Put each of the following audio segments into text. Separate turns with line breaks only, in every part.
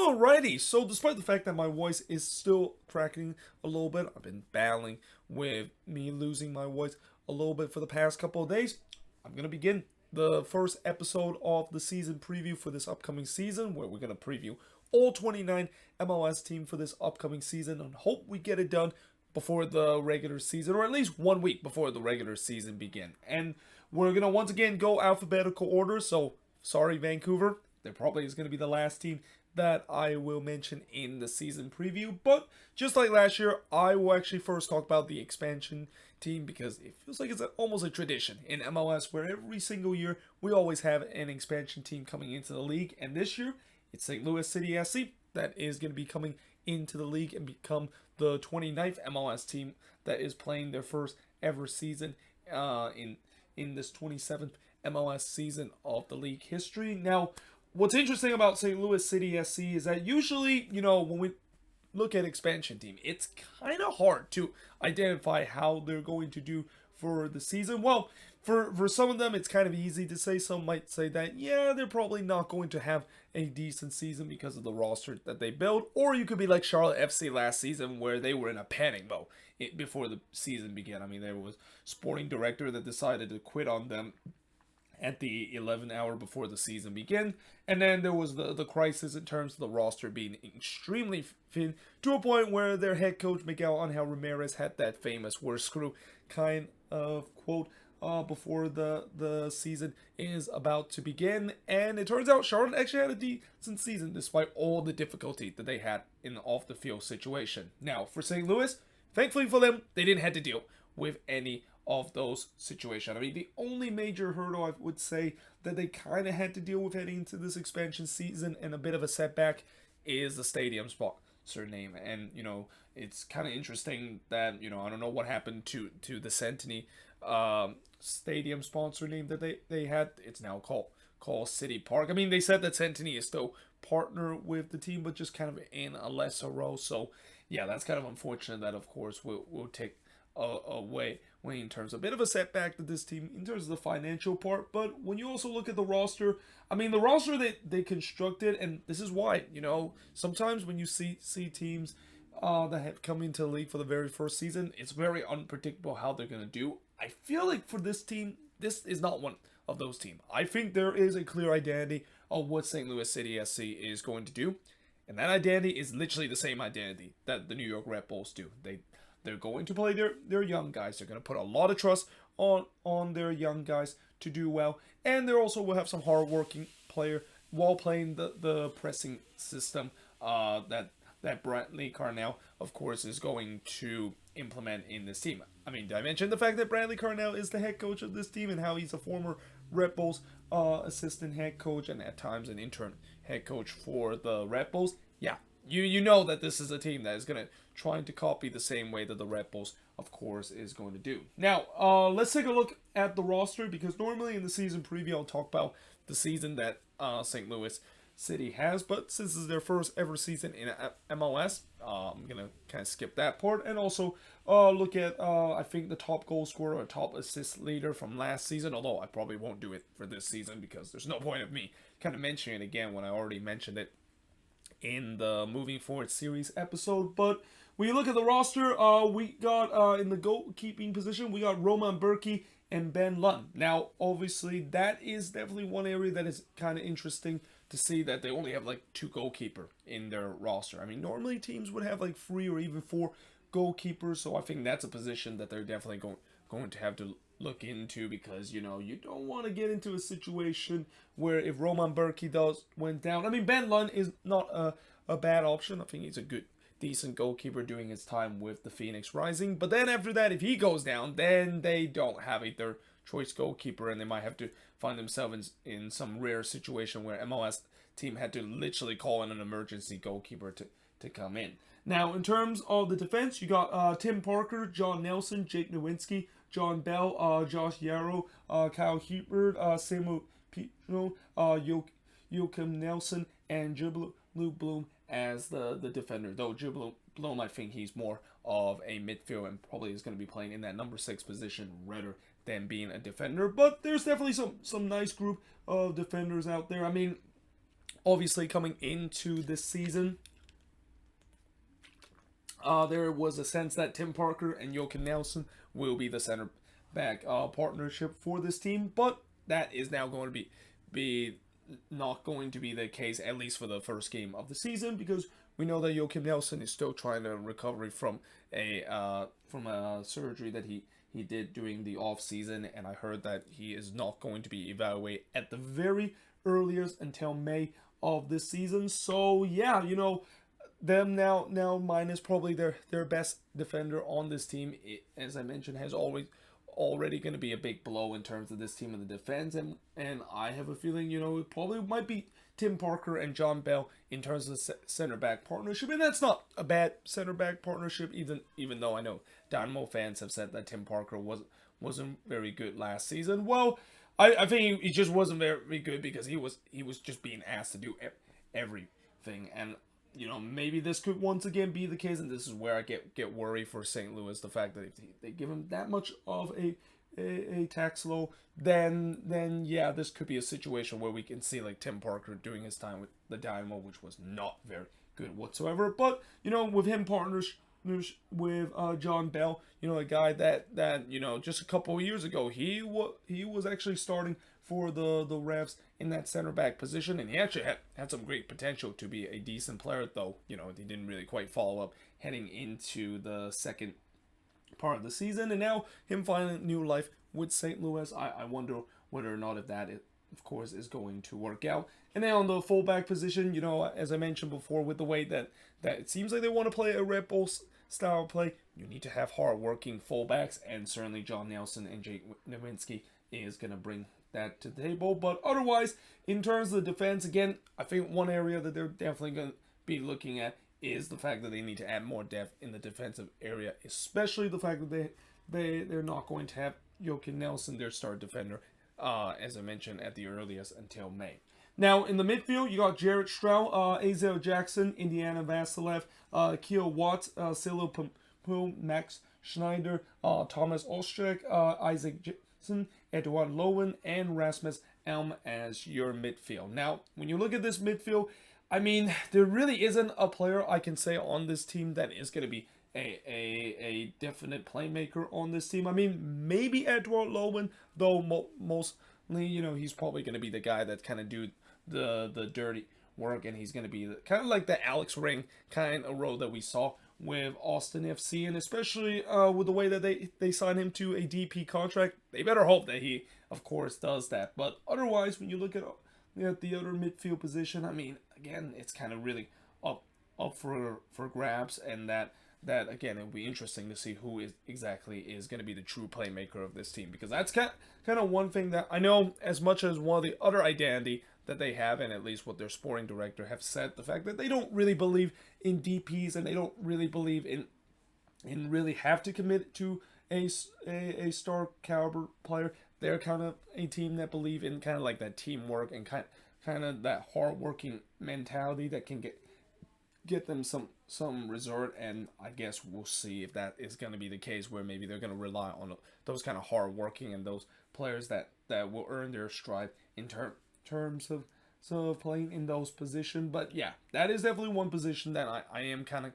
Alrighty, so despite the fact that my voice is still cracking a little bit, I've been battling with me losing my voice a little bit for the past couple of days. I'm going to begin the first episode of the season preview for this upcoming season, where we're going to preview all 29 MLS teams for this upcoming season and hope we get it done before the regular season, or at least 1 week before the regular season begin. And we're going to once again go alphabetical order, so sorry Vancouver, there probably is going to be the last team that I will mention in the season preview. But just like last year, I will actually first talk about the expansion team because it feels like it's almost a tradition in MLS where every single year we always have an expansion team coming into the league. And this year, it's St. Louis City SC that is going to be coming into the league and become the 29th MLS team that is playing their first ever season in this 27th MLS season of the league history. Now, what's interesting about St. Louis City SC is that usually, when we look at expansion team, it's kind of hard to identify how they're going to do for the season. Well, for some of them, it's kind of easy to say. Some might say that, yeah, they're probably not going to have a decent season because of the roster that they built. Or you could be like Charlotte FC last season where they were in a panic mode before the season began. I mean, there was sporting director that decided to quit on them at the 11th hour before the season began. And then there was the crisis in terms of the roster being extremely thin to a point where their head coach, Miguel Angel Ramirez, had that famous "we're screwed" kind of quote before the season is about to begin. And it turns out Charlotte actually had a decent season despite all the difficulty that they had in the off-the-field situation. Now, for St. Louis, thankfully for them, they didn't have to deal with any of those situations. I mean, the only major hurdle I would say that they kind of had to deal with heading into this expansion season and a bit of a setback is the stadium sponsor name. And, it's kind of interesting that, I don't know what happened to the Centenny stadium sponsor name that they had. It's now called City Park. I mean, they said that Centenny is still partner with the team, but just kind of in a lesser role. So, yeah, that's kind of unfortunate that, of course, we'll take away in terms of a bit of a setback to this team in terms of the financial part. But when you also look at the roster, I mean, the roster that they constructed, and this is why, sometimes when you see teams that have come into the league for the very first season, it's very unpredictable how they're going to do. I feel like for this team, this is not one of those teams. I think there is a clear identity of what St. Louis City SC is going to do. And that identity is literally the same identity that the New York Red Bulls do. They're going to play their young guys. They're going to put a lot of trust on their young guys to do well. And they also will have some hard-working player while playing the pressing system that Bradley Carnell, of course, is going to implement in this team. I mean, did I mention the fact that Bradley Carnell is the head coach of this team and how he's a former Red Bulls assistant head coach and at times an intern head coach for the Red Bulls? Yeah, you know that this is a team that is going to try to copy the same way that the Red Bulls, of course, is going to do. Now, let's take a look at the roster because normally in the season preview I'll talk about the season that St. Louis City has, but since this is their first ever season in MLS, I'm going to kind of skip that part and also look at, I think, the top goal scorer or top assist leader from last season, although I probably won't do it for this season because there's no point of me kind of mentioning it again when I already mentioned it in the Moving Forward series episode. But when you look at the roster, we got in the goalkeeping position, we got Roman Berkey and Ben Lund. Now, obviously, that is definitely one area that is kind of interesting to see that they only have like 2 goalkeepers in their roster. I mean, normally teams would have like 3 or even 4 goalkeepers, so I think that's a position that they're definitely going to have to look into because, you don't want to get into a situation where if Roman Berkey went down. I mean, Ben Lund is not a bad option. I think he's a decent goalkeeper during his time with the Phoenix Rising. But then after that, if he goes down, then they don't have a third choice goalkeeper and they might have to find themselves in some rare situation where MLS team had to literally call in an emergency goalkeeper to come in. Now, in terms of the defense, you got Tim Parker, John Nelson, Jake Nowinski, John Bell, Josh Yarrow, Kyle Hebert, Samuel Pino, Joachim Nelson, and Jill Bloom as the defender. Though Jill Bloom, I think he's more of a midfield and probably is going to be playing in that number 6 position rather than being a defender. But there's definitely some nice group of defenders out there. I mean, Obviously, coming into this season, there was a sense that Tim Parker and Joakim Nelson will be the center back partnership for this team, but that is now going to be not going to be the case, at least for the first game of the season, because we know that Joakim Nelson is still trying to recover from a surgery that he did during the off season, and I heard that he is not going to be evaluated at the very earliest until May of this season. So yeah, them now minus probably their best defender on this team, as I mentioned, has already going to be a big blow in terms of this team in the defense, and I have a feeling it probably might be Tim Parker and John Bell in terms of the center back partnership, and that's not a bad center back partnership, even though I know Dynamo fans have said that Tim Parker wasn't very good last season. Well, I think he just wasn't very good because he was just being asked to do everything, and maybe this could once again be the case, and this is where I get worried for St. Louis. The fact that if they give him that much of a tax low, then yeah, this could be a situation where we can see like Tim Parker doing his time with the Dynamo, which was not very good whatsoever. But with him partners with John Bell, a guy that just a couple of years ago he was actually starting for the Revs in that center back position, and he actually had some great potential to be a decent player, though he didn't really quite follow up heading into the second part of the season, and now him finding new life with St. Louis. I wonder whether or not if that of course is going to work out. And then on the fullback position, as I mentioned before, with the way that it seems like they want to play a Red Bull style play, you need to have hard-working fullbacks, and certainly John Nelson and Jake Nowinski is going to bring that to the table. But otherwise, in terms of the defense, again, I think one area that they're definitely going to be looking at is the fact that they need to add more depth in the defensive area, especially the fact that they're not going to have Joakim Nelson, their star defender, as I mentioned, at the earliest until May. Now, in the midfield, you got Jared Stroud, Azel Jackson, Indiana Vasilev, Keel Watts, Silo Pum, Max Schneider, Thomas Ostrek, Isaac Jackson, Edouard Lowen, and Rasmus Elm as your midfield. Now, when you look at this midfield, I mean, there really isn't a player I can say on this team that is going to be a definite playmaker on this team. I mean, maybe Edouard Lowen, though mostly, he's probably going to be the guy that kind of do the dirty work, and he's going to be kind of like the Alex Ring kind of role that we saw with Austin FC, and especially with the way that they signed him to a DP contract, they better hope that he, of course, does that. But otherwise, when you look at the other midfield position, I mean, again, it's kind of really up for grabs, and that again, it'll be interesting to see who exactly is going to be the true playmaker of this team, because that's kind of one thing that I know, as much as one of the other identity that they have, and at least what their sporting director have said, the fact that they don't really believe in DPs, and they don't really believe in really have to commit to a star caliber player. They're kind of a team that believe in kind of like that teamwork and kind of that hard-working mentality that can get them some result, and I guess we'll see if that is going to be the case, where maybe they're going to rely on those kind of hard-working and those players that will earn their stride in terms of playing in those positions. But yeah, that is definitely one position that I am kind of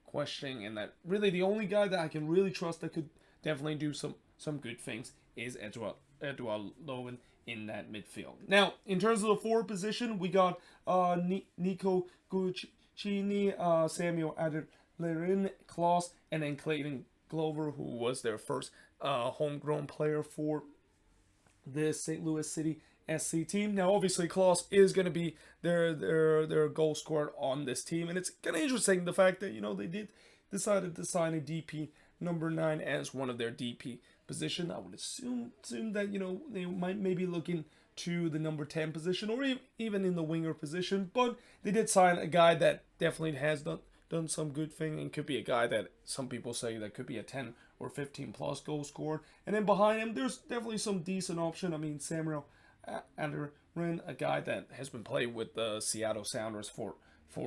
questioning, and that really the only guy that I can really trust that could definitely do some good things is Edouard Lowen in that midfield. Now, in terms of the forward position, we got Nico Guccini, Samuel Adelerin, Klaus, and then Clayton Glover, who was their first homegrown player for this St. Louis City SC team. Now, obviously, Klaus is going to be their goal scorer on this team, and it's kind of interesting the fact that they decided to sign a DP number 9 as one of their DP position. I would assume that they might maybe looking to the number 10 position, or even in the winger position, but they did sign a guy that definitely has done some good thing, and could be a guy that some people say that could be a 10 or 15 plus goal scorer. And then behind him, there's definitely some decent option. I mean, Samuel Adelerin, a guy that has been playing with the Seattle Sounders for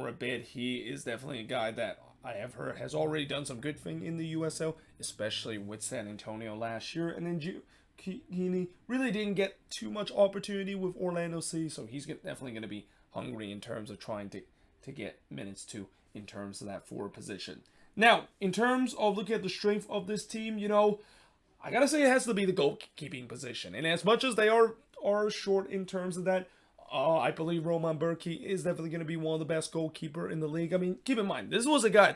a bit. He is definitely a guy that I have heard has already done some good thing in the USL, especially with San Antonio last year. And then Gini really didn't get too much opportunity with Orlando City, so he's definitely going to be hungry in terms of trying to get minutes to in terms of that forward position. Now, in terms of looking at the strength of this team, I gotta say it has to be the goalkeeping position. And as much as they are short in terms of that, I believe Roman Burki is definitely going to be one of the best goalkeeper in the league. I mean, keep in mind, this was a guy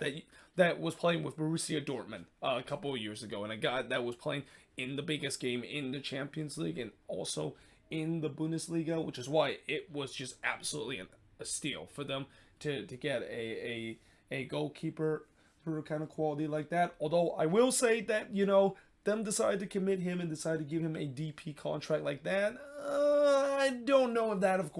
that was playing with Borussia Dortmund a couple of years ago, and a guy that was playing in the biggest game in the Champions League and also in the Bundesliga, which is why it was just absolutely a steal for them to get a goalkeeper for kind of quality like that. Although I will say that, them decide to commit him and decide to give him a DP contract like that, I don't know if that, of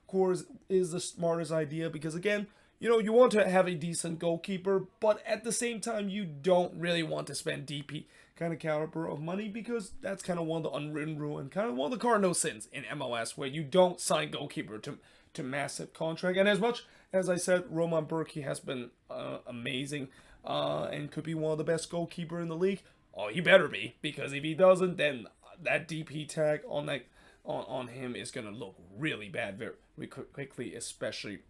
course, is the smartest idea, because again, you want to have a decent goalkeeper, but at the same time, you don't really want to spend DP kind of caliber of money, because that's kind of one of the unwritten rule and kind of one of the cardinal sins in MLS, where you don't sign goalkeeper to massive contract. And as much as I said, Roman Burki has been amazing and could be one of the best goalkeeper in the league. Oh, he better be, because if he doesn't, then that DP tag on him is going to look really bad very quickly, especially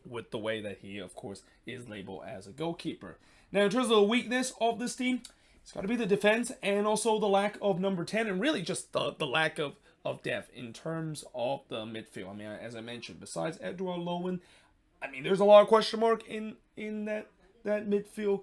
with the way that he, of course, is labeled as a goalkeeper. Now, in terms of the weakness of this team, it's got to be the defense and also the lack of number 10, and really just the lack of depth in terms of the midfield. I mean, as I mentioned, besides Edouard Lowen, I mean, there's a lot of question mark in that midfield.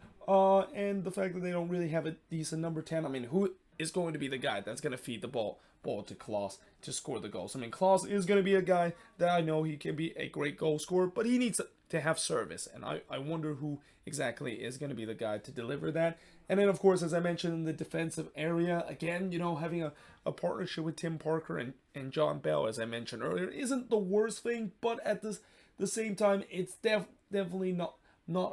And the fact that they don't really have a decent number 10. I mean, who is going to be the guy that's going to feed the ball to Klaus to score the goals? I mean, Klaus is going to be a guy that I know he can be a great goal scorer, but he needs to have service. And I wonder who exactly is going to be the guy to deliver that. And then, of course, as I mentioned, in the defensive area, again, having a partnership with Tim Parker and John Bell, as I mentioned earlier, isn't the worst thing, but at the same time, it's definitely not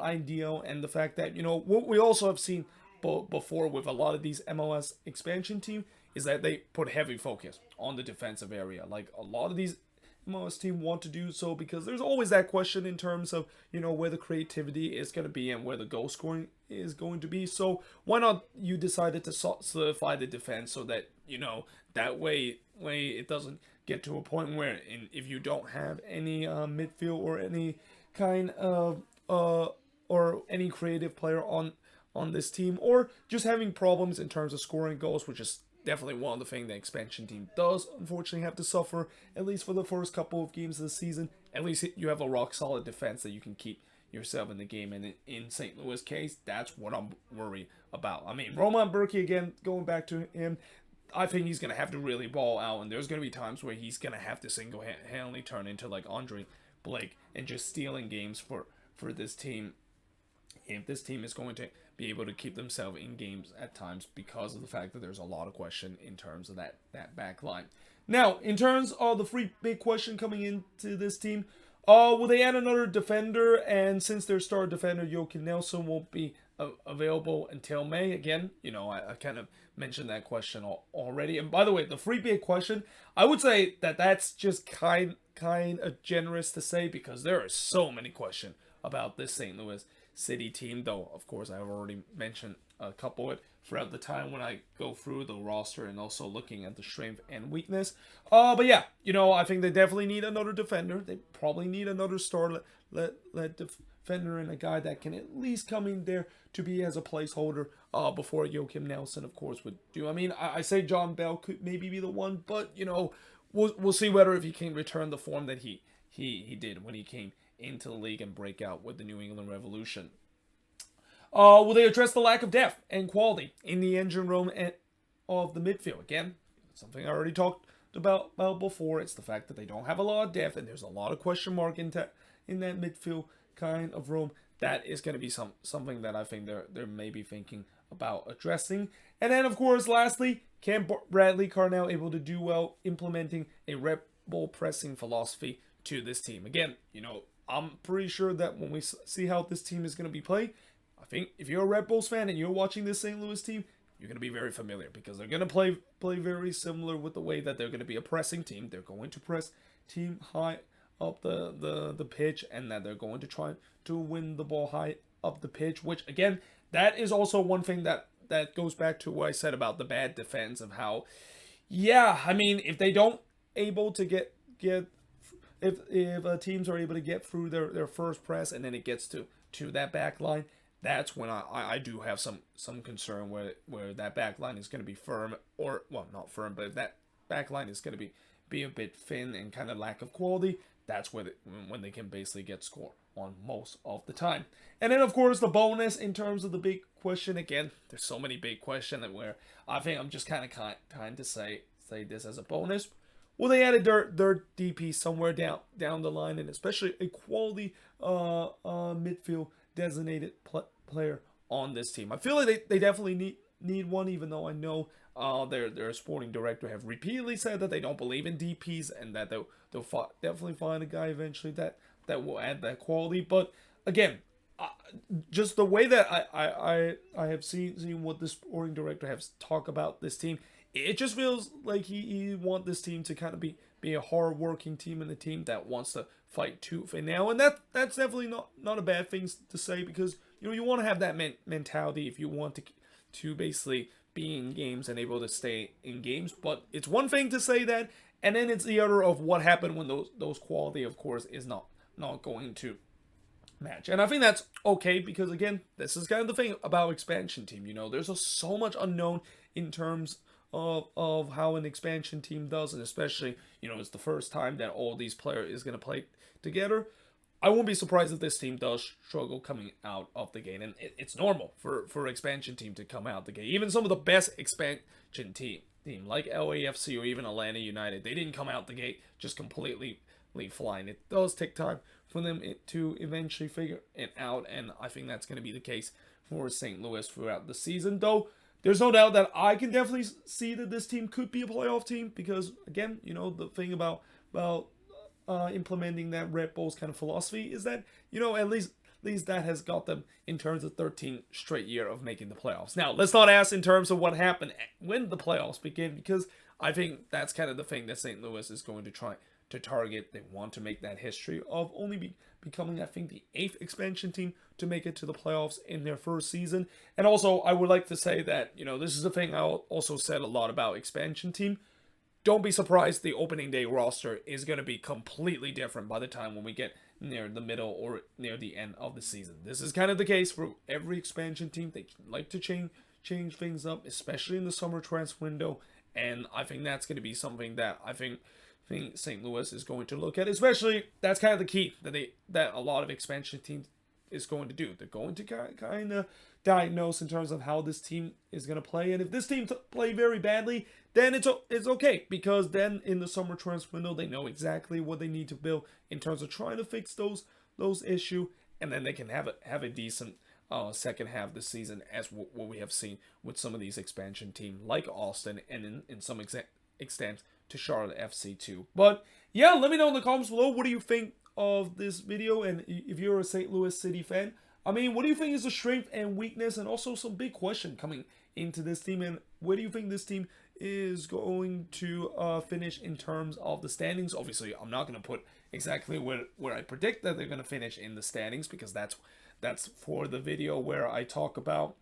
ideal. And the fact that, what we also have seen before with a lot of these MLS expansion team is that they put heavy focus on the defensive area. Like, a lot of these MLS team want to do so because there's always that question in terms of, where the creativity is going to be and where the goal scoring is going to be. So why not you decided to solidify the defense so that, that way it doesn't get to a point where if you don't have any midfield or any kind of or any creative player on this team, or just having problems in terms of scoring goals, which is definitely one of the things the expansion team does unfortunately have to suffer, at least for the first couple of games of the season. At least you have a rock solid defense that you can keep yourself in the game, and in St. Louis case, that's what I'm worried about. I mean, Roman Burki, again, going back to him, I think he's going to have to really ball out, and there's going to be times where he's going to have to single-handedly turn into like Andre Blake and just stealing games for this team, if this team is going to be able to keep themselves in games at times, because of the fact that there's a lot of question in terms of that back line. Now, in terms of the free big question coming into this team, will they add another defender? And since their star defender, Joachim Nelson, won't be available until May, again, I kind of mentioned that question already. And by the way, the free big question, I would say that's just kind of generous to say, because there are so many questions about this St. Louis City team, though of course I've already mentioned a couple of it throughout the time when I go through the roster and also looking at the strength and weakness. But yeah, I think they definitely need another defender. They probably need another star defender and a guy that can at least come in there to be as a placeholder before Joachim Nelson, of course, would do. I mean, I say John Bell could maybe be the one, but we'll see whether if he can return the form that he did when he came into the league and break out with the New England Revolution. Will they address the lack of depth and quality in the engine room of the midfield? Again, something I already talked about before. It's the fact that they don't have a lot of depth, and there's a lot of question mark in that midfield kind of room. That is going to be something that I think they're maybe thinking about addressing. And then, of course, lastly, can Bradley Carnell able to do well implementing a red ball pressing philosophy to this team? Again, I'm pretty sure that when we see how this team is going to be played, I think if you're a Red Bulls fan and you're watching this St. Louis team, you're going to be very familiar, because they're going to play very similar with the way that they're going to be a pressing team. They're going to press team high up the pitch, and that they're going to try to win the ball high up the pitch, which, again, that is also one thing that goes back to what I said about the bad defense, of how, yeah, I mean, if they don't able to get if teams are able to get through their first press and then it gets to that back line, that's when I do have some concern where that back line is going to be firm, or well, not firm, but if that back line is going to be a bit thin and kind of lack of quality, that's when they can basically get scored on most of the time. And then, of course, the bonus in terms of the big question. Again, there's so many big questions where I think I'm just kind to say this as a bonus. Well, they added their DP somewhere down the line, and especially a quality midfield designated player on this team. I feel like they definitely need one, even though I know their sporting director have repeatedly said that they don't believe in DPs and that they'll definitely find a guy eventually that will add that quality. But again, just the way that I have seen what the sporting director has talked about this team, it just feels like he want this team to kind of be a hard-working team and a team that wants to fight tooth and nail. And that's definitely not a bad thing to say, because you want to have that mentality if you want to basically be in games and able to stay in games. But it's one thing to say that, and then it's the other of what happened when those quality, of course, is not going to match. And I think that's okay, because again, this is kind of the thing about expansion team. There's so much unknown in terms of how an expansion team does, and especially it's the first time that all these players is going to play together. I won't be surprised if this team does struggle coming out of the gate, and it's normal for expansion team to come out the gate. Even some of the best expansion team like LAFC or even Atlanta United, they didn't come out the gate just completely flying. It does take time for them to eventually figure it out, and I think that's going to be the case for St. Louis throughout the season. Though there's no doubt that I can definitely see that this team could be a playoff team, because again, the thing about implementing that Red Bulls kind of philosophy is that at least that has got them in terms of 13 straight year of making the playoffs. Now, let's not ask in terms of what happened when the playoffs begin, because I think that's kind of the thing that St. Louis is going to try to target. They want to make that history of only becoming, I think, the 8th expansion team to make it to the playoffs in their first season. And also, I would like to say that, this is the thing I also said a lot about expansion team. Don't be surprised the opening day roster is going to be completely different by the time when we get near the middle or near the end of the season. This is kind of the case for every expansion team. They like to change things up, especially in the summer transfer window. And I think that's going to be something that I think St. Louis is going to look at. Especially, that's kind of the key that a lot of expansion teams is going to do. They're going to kind of diagnose in terms of how this team is going to play. And if this team play very badly, then it's okay, because then in the summer transfer window, they know exactly what they need to build in terms of trying to fix those issues, and then they can have a decent second half of the season, as what we have seen with some of these expansion teams like Austin, and in some extent to Charlotte FC too. But yeah, let me know in the comments below, what do you think of this video, and if you're a St. Louis City fan, I mean, what do you think is the strength and weakness, and also some big question coming into this team, and where do you think this team is going to finish in terms of the standings? Obviously, I'm not going to put exactly where I predict that they're going to finish in the standings, because that's for the video where I talk about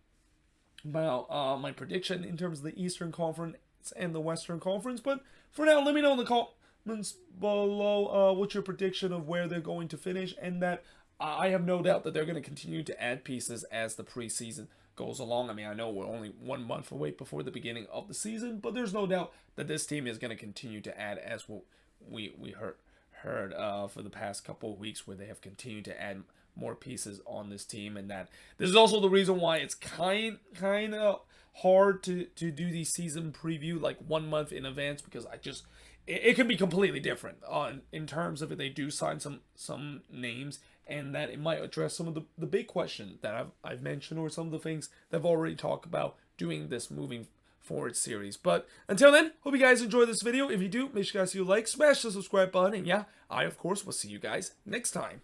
my prediction in terms of the Eastern Conference and the Western Conference. But for now, let me know in the comments below what's your prediction of where they're going to finish, and that I have no doubt that they're going to continue to add pieces as the preseason goes along. I mean, I know we're only 1 month away before the beginning of the season, but there's no doubt that this team is going to continue to add, as we heard for the past couple of weeks, where they have continued to add more pieces on this team. And that this is also the reason why it's kind of hard to do the season preview like 1 month in advance, because it can be completely different in terms of if they do sign some names, and that it might address some of the big questions that I've mentioned, or some of the things that I've already talked about doing this moving forward series. But until then, hope you guys enjoy this video. If you do, make sure you guys like, smash the subscribe button, and yeah, I of course will see you guys next time.